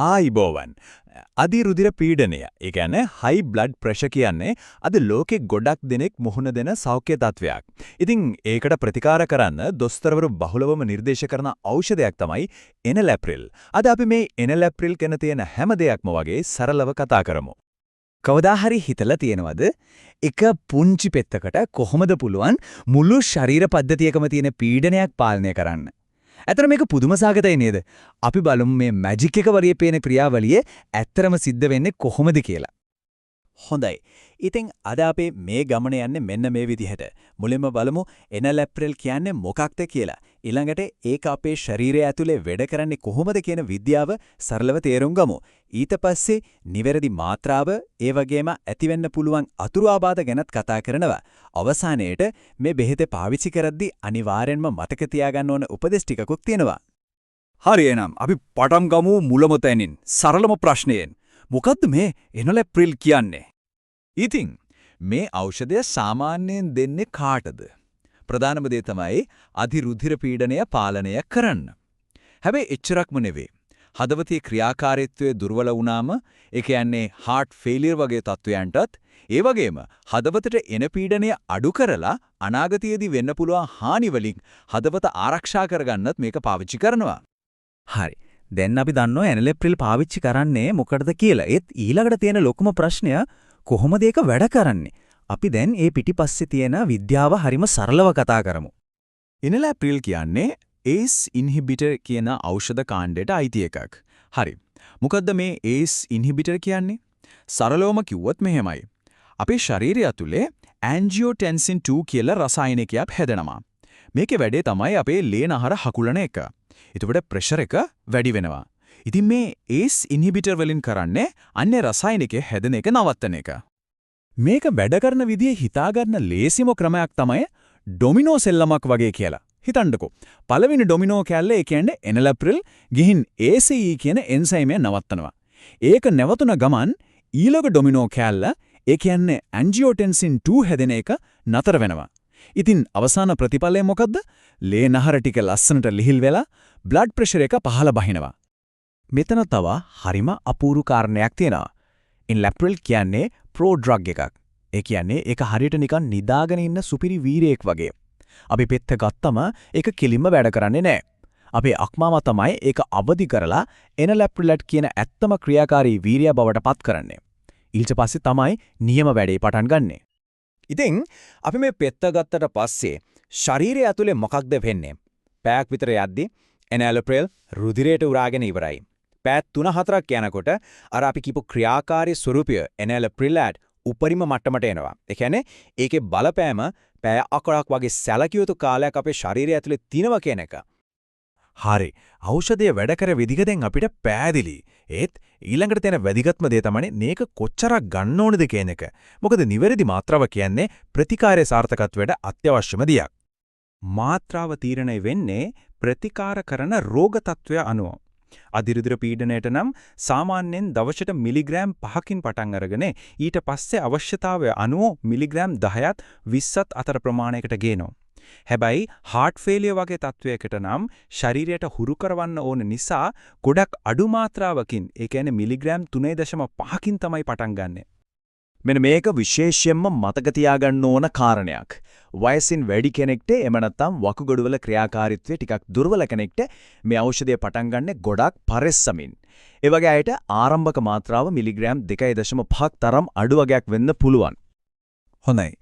ආයිබෝවන් අධිරුධිර පීඩනය ඒ කියන්නේ හයි blood pressure කියන්නේ අද ලෝකේ ගොඩක් දෙනෙක් මුහුණ දෙන සෞඛ්‍ය තත්වයක්. ඉතින් ඒකට ප්‍රතිකාර කරන්න දොස්තරවරු බහුලවම නිර්දේශ කරන ඖෂධයක් තමයි එනලැප්‍රිල්. අද අපි මේ එනලැප්‍රිල් ගැන තියෙන හැම දෙයක්ම වගේ සරලව කතා කරමු. කවදා හරි හිතලා තියෙනවද එක පුංචි පෙත්තකට කොහොමද පුළුවන් මුළු ශරීර පද්ධතියකම තියෙන පීඩනයක් පාලනය කරන්න? ඇත්තට මේක පුදුම සාගතයි නේද? අපි බලමු මේ මැජික් එක වගේ පේන ක්‍රියාවලිය ඇත්තරම සිද්ධ වෙන්නේ කොහොමද කියලා. හොඳයි. ඉතින් අද අපේ මේ ගමන යන්නේ මෙන්න මේ විදිහට. මුලින්ම බලමු එනලැප්‍රිල් කියන්නේ මොකක්ද කියලා. ඊළඟට ඒක අපේ ශරීරය ඇතුලේ වැඩ කරන්නේ කොහොමද කියන විද්‍යාව සරලව තේරුම් ගමු. ඊට පස්සේ නිවැරදි මාත්‍රාව, ඒ වගේම ඇතිවෙන්න පුළුවන් අතුරු ආබාධ ගැනත් කතා කරනවා. අවසානයේට මේ බෙහෙත පාවිච්චි කරද්දී අනිවාර්යෙන්ම මතක තියාගන්න ඕන උපදෙස් ටිකකුත් තියෙනවා. හරි එහෙනම් අපි පටන් ගමු මුලම තැනින්. සරලම ප්‍රශ්නයෙන්. මොකද්ද මේ එනලැප්‍රිල් කියන්නේ? ඉතින් මේ ඖෂධය සාමාන්‍යයෙන් දෙන්නේ කාටද? ප්‍රධානම දේ තමයි අධිරුධිර පීඩනය පාලනය කරන්න. හැබැයි එච්චරක්ම නෙවෙයි. හදවතේ ක්‍රියාකාරීත්වය දුර්වල වුණාම, ඒ කියන්නේ heart failure වගේ තත්වයන්ටත්, ඒ වගේම හදවතට එන පීඩනය අඩු කරලා අනාගතයේදී වෙන්න පුළුවන් හානි වලින් හදවත ආරක්ෂා කරගන්නත් මේක පාවිච්චි කරනවා. හරි. දැන් අපි දන්නවා එනලැප්‍රිල් පාවිච්චි කරන්නේ මොකටද කියලා. ඒත් ඊළඟට තියෙන ලොකුම ප්‍රශ්නය කොහොමද ඒක වැඩ කරන්නේ? අපි දැන් මේ පිටිපස්සේ තියෙන විද්‍යාව හරිම සරලව කතා කරමු. එනලැප්‍රිල් කියන්නේ ACE inhibitor කියන ඖෂධ කාණ්ඩයට අයිති එකක්. හරි. මොකද්ද මේ ACE inhibitor කියන්නේ? සරලවම කිව්වොත් මෙහෙමයි. අපේ ශරීරය ඇතුලේ angiotensin 2 කියලා රසායනිකයක් හැදෙනවා. මේකේ වැඩේ තමයි අපේ ලේ නහර හකුලන එක. එතකොට ප්‍රෙෂර් එක වැඩි වෙනවා. ඉතින් මේ ACE inhibitor වලින් කරන්නේ අන්නේ රසායනිකය හැදෙන එක නවත්තන එක. මේක වැඩ කරන විදිය හිතාගන්න ලේසිම ක්‍රමයක් තමයි ඩොමිනෝ සෙල්ලමක් වගේ කියලා. හිතන්නකෝ. පළවෙනි ඩොමිනෝ කැල්ල ඒ කියන්නේ එනලැප්‍රිල් ගිහින් ACE කියන එන්සයිමය නවත්තනවා. ඒක නැවතුන ගමන් ඊළඟ ඩොමිනෝ කැල්ල ඒ කියන්නේ angiotensin 2 හැදෙන එක නතර වෙනවා. ඉතින් අවසාන ප්‍රතිඵලය මොකද්ද? ලේ නහර ටික ලස්සනට ලිහිල් වෙලා බ්ලඩ් ප්‍රෙෂර් එක පහළ බහිනවා. මෙතන තව හරිම අපූර්ව කාරණයක් තියෙනවා. එනලැප්‍රිල් කියන්නේ ප්‍රෝ ඩ්‍රග් එකක්. ඒ කියන්නේ ඒක හරියට නිකන් නිදාගෙන ඉන්න සුපිරි වීරයෙක් වගේ. අපි පෙත්ත ගත්තම ඒක කිලින්ම වැඩ කරන්නේ නැහැ. අපේ අක්මාව තමයි ඒක අවදි කරලා එනලැප්‍රිලට් කියන ඇත්තම ක්‍රියාකාරී වීරයා බවට පත් කරන්නේ. ඊට පස්සේ තමයි නියම වැඩේ පටන් ගන්නෙ. ඉතින් අපි මේ පෙත්ත ගත්තට පස්සේ ශරීරය ඇතුලේ මොකක්ද වෙන්නේ? පැයක් විතර යද්දී එනලැප්‍රිල් රුධිරයට උරාගෙන ඉවරයි. පැය 3-4ක් යනකොට අර අපි කියපු ක්‍රියාකාරී ස්වරූපය එනලැප්‍රිලට් උපරිම මට්ටමට එනවා. ඒ කියන්නේ ඒකේ බලපෑම පැය 4ක් වගේ සැලකිය යුතු කාලයක් අපේ ශරීරය ඇතුලේ තිනවා කියන එක. හරි. ඖෂධය වැඩ කර විදිහෙන් අපිට පෑදිලි. ඒත් ඊළඟට තියෙන වැදගත්ම දේ තමයි මේක කොච්චරක් ගන්න ඕනද කියන එක. මොකද නිවැරදි මාත්‍රාව කියන්නේ ප්‍රතිකාරයේ සාර්ථකත්වයට අත්‍යවශ්‍යම දෙයක්. මාත්‍රාව තීරණය වෙන්නේ ප්‍රතිකාර කරන රෝග තත්ත්වය අනුව. අධිරුධිර පීඩනයට නම් සාමාන්‍යයෙන් දවසට මිලිග්‍රෑම් 5කින් පටන් අරගෙන ඊට පස්සේ අවශ්‍යතාවය අනුව මිලිග්‍රෑම් 10ත් 20ත් අතර ප්‍රමාණයකට ගේනවා. හැබැයි heart failure වගේ තත්වයකට නම් ශරීරයට හුරු කරවන්න ඕන නිසා ගොඩක් අඩු මාත්‍රාවකින්, ඒ කියන්නේ මිලිග්‍රෑම් 3.5කින් තමයි පටන් ගන්නෙ. මෙන්න මේක විශේෂයෙන්ම මතක තියාගන්න ඕන කාරණයක්. වයසින් වැඩි කෙනෙක්ට එම නැත්නම් වකුගඩුවල ක්‍රියාකාරීත්වය ටිකක් දුර්වල කෙනෙක්ට මේ ඖෂධය පටන් ගන්න ගොඩක් පරෙස්සමින්. ඒ වගේ අයට ආරම්භක මාත්‍රාව මිලිග්‍රෑම් 2.5ක් තරම් අඩු වගේක් වෙන්න පුළුවන්. හොඳයි.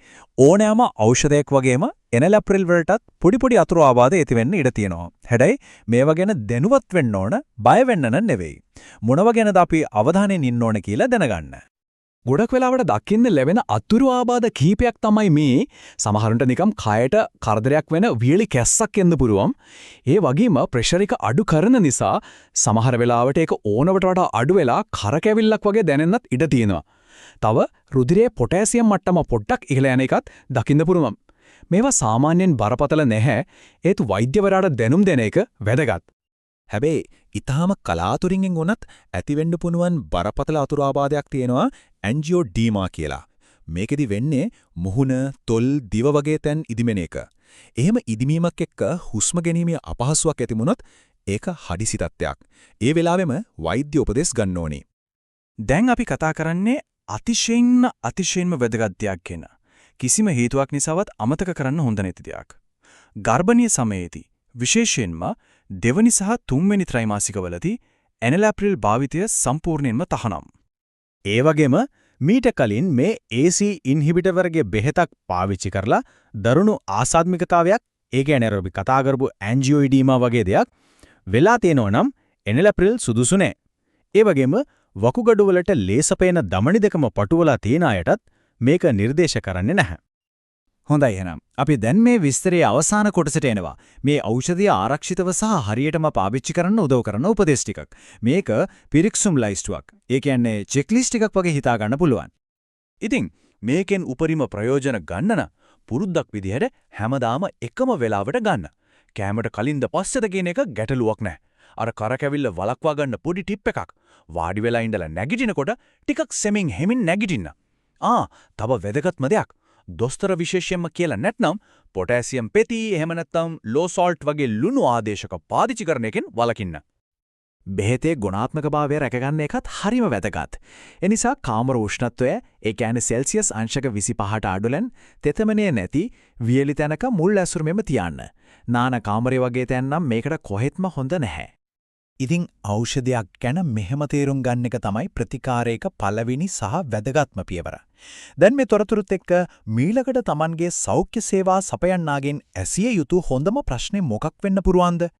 ඕනෑම ඖෂධයක් වගේම එනලැප්‍රිල් වලටත් පොඩි අතුරු ආබාධ ඇති වෙන්න ඉඩ තියෙනවා. හැබැයි මේවා ගැන දැනුවත් වෙන්න ඕන, බය වෙන්න නෙවෙයි. මොනවා ගැනද අපි අවධානයෙන් ඉන්න ඕන කියලා දැනගන්න. ගොඩක් වෙලාවට දකින්න ලැබෙන අතුරු ආබාධ කීපයක් තමයි මේ. සමහරවිට නිකම් කයට කරදරයක් වෙන වියලි කැස්සක් එන්න පුළුවන්. ඒ වගේම ප්‍රෙෂර් එක අඩු කරන නිසා සමහර වෙලාවට ඒක ඕනවට වඩා අඩු වෙලා කරකැවිල්ලක් වගේ දැනෙන්නත් ඉඩ තියෙනවා. තව රුධිරයේ පොටෑසියම් මට්ටම පොඩ්ඩක් ඉහළ යන එකත් දකින්න පුළුවන්. මේවා සාමාන්‍යයෙන් බරපතල නැහැ. ඒත් වෛද්‍යවරයාට දැනුම් දෙන එක වැදගත්. හැබැයි ඊටාම කලාතුරකින් වුණත් ඇතිවෙන්න පුණුවන් බරපතල අතුරු ආබාධයක් තියෙනවා ඇන්ජියෝඩීමා කියලා. මේකෙදි වෙන්නේ මුහුණ, තොල්, දිව වගේ තැන් ඉදිමෙන එක. එහෙම ඉදිමීමක් එක්ක හුස්ම ගැනීමේ අපහසුාවක් ඇති වුණොත් ඒක හදිසි තත්ත්වයක්. ඒ වෙලාවෙම වෛද්‍ය උපදෙස් ගන්න ඕනේ. දැන් අපි කතා කරන්නේ අතිශයින්ම වැදගත් දෙයක් ගැන. කිසිම හේතුවක් නිසාවත් අමතක කරන්න හොඳ නැති දෙයක්. ගර්භණීය සමයේදී විශේෂයෙන්ම දෙවනි සහ තුන්වෙනි ත්‍රිමාසිකවලදී එනලාප්‍රිල් භාවිතය සම්පූර්ණයෙන්ම තහනම්. ඒ වගේම මීට කලින් මේ AC ඉන්හිබිටර් වර්ගයේ බෙහෙතක් පාවිච්චි කරලා දරුණු ආසාත්මිකතාවයක්, ඒ කියන්නේ අපි කතා කරපු ඇන්ජියොයිඩීමා වගේ දෙයක් වෙලා තියෙනවා නම් එනලාප්‍රිල් සුදුසු නෑ. ඒ වගේම වකුගඩු වලට ලේසපේන දමනි දෙකම පටුවලා තියෙන අයටත් මේක නිර්දේශ කරන්නේ නැහැ. හොඳයි එහෙනම්. අපි දැන් මේ විස්තරයේ අවසාන කොටසට එනවා. මේ ඖෂධය ආරක්ෂිතව සහ හරියටම පාවිච්චි කරන්න උදව් කරන උපදේශ ටිකක්. මේක පිරික්සුම් ලයිස්ට්ුවක්. ඒ කියන්නේ චෙක්ලිස්ට් එකක් වගේ හිතා ගන්න පුළුවන්. ඉතින් මේකෙන් උපරිම ප්‍රයෝජන ගන්න පුරුද්දක් විදිහට හැමදාම එකම වෙලාවට ගන්න. කැමරට කලින්ද පස්සේද කියන එක ගැටලුවක් නැහැ. අර කරකැවිල්ල වලක්වා ගන්න පොඩි ටිප් එකක්. වාඩි වෙලා ඉඳලා නැගිටිනකොට ටිකක් සෙමින් හෙමින් නැගිටින්න. තව වැදගත්ම දෙයක්. දොස්තර විශේෂයෙන්ම කියලා නැත්නම් පොටෑසියම් පෙති එහෙම නැත්නම් ලෝ සෝල්ට් වගේ ලුණු ආදේශක පාදිච්චි කරන එකෙන් වළකින්න. බෙහෙතේ ගුණාත්මකභාවය රැකගන්න එකත් හරිම වැදගත්. ඒ නිසා කාමර උෂ්ණත්වය, ඒ කියන්නේ සෙල්සියස් අංශක 25ට අඩුලෙන් තෙතමනේ නැති වියලි තැනක මුල් ඇසුරුමෙම තියන්න. නාන කාමරේ වගේ තැන් නම් මේකට කොහෙත්ම හොඳ නැහැ. ඉතින් ඖෂධයක් ගැන මෙහෙම තේරුම් ගන්න එක තමයි ප්‍රතිකාරයක පළවෙනි සහ වැදගත්ම පියවර. දැන් මේ තොරතුරුත් එක්ක මීළඟට Tamanගේ සෞඛ්‍ය සේවා සපයන්නාගෙන් ඇසිය යුතු හොඳම ප්‍රශ්නේ මොකක් වෙන්න පුරවන්ද?